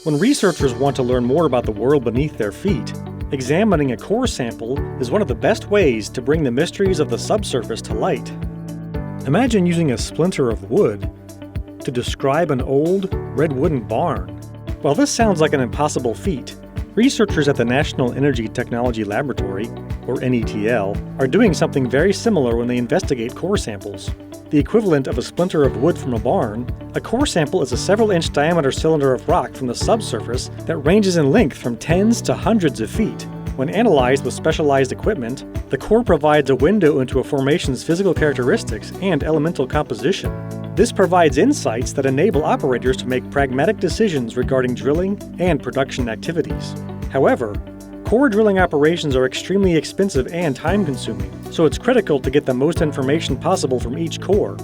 When researchers want to learn more about the world beneath their feet, examining a core sample is one of the best ways to bring the mysteries of the subsurface to light. Imagine using a splinter of wood to describe an old, red wooden barn. While this sounds like an impossible feat, researchers at the National Energy Technology Laboratory, or NETL, are doing something very similar when they investigate core samples. The equivalent of a splinter of wood from a barn, a core sample is a several-inch diameter cylinder of rock from the subsurface that ranges in length from tens to hundreds of feet. When analyzed with specialized equipment, the core provides a window into a formation's physical characteristics and elemental composition. This provides insights that enable operators to make pragmatic decisions regarding drilling and production activities. However, core drilling operations are extremely expensive and time-consuming, so it's critical to get the most information possible from each core.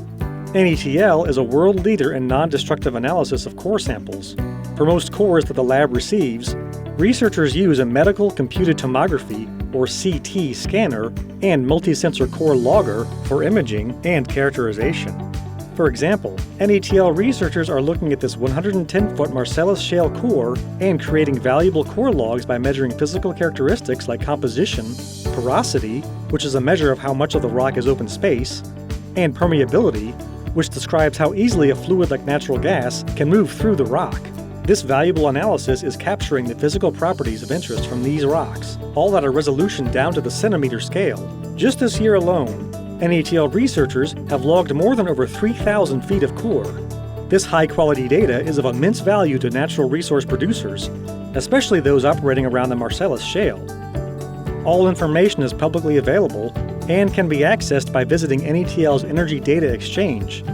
NETL is a world leader in non-destructive analysis of core samples. For most cores that the lab receives, researchers use a medical computed tomography, or CT, scanner and multi-sensor core logger for imaging and characterization. For example, NETL researchers are looking at this 110-foot Marcellus shale core and creating valuable core logs by measuring physical characteristics like composition, porosity, which is a measure of how much of the rock is open space, and permeability, which describes how easily a fluid like natural gas can move through the rock. This valuable analysis is capturing the physical properties of interest from these rocks, all at a resolution down to the centimeter scale. Just this year alone, NETL researchers have logged more than over 3,000 feet of core. This high-quality data is of immense value to natural resource producers, especially those operating around the Marcellus Shale. All information is publicly available and can be accessed by visiting NETL's Energy Data Exchange.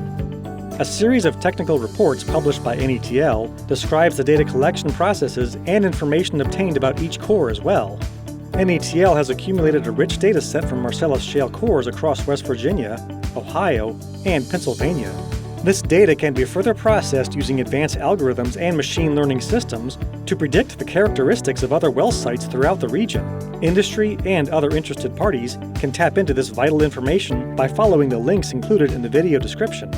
A series of technical reports published by NETL describes the data collection processes and information obtained about each core as well. NETL has accumulated a rich data set from Marcellus shale cores across West Virginia, Ohio, and Pennsylvania. This data can be further processed using advanced algorithms and machine learning systems to predict the characteristics of other well sites throughout the region. Industry and other interested parties can tap into this vital information by following the links included in the video description.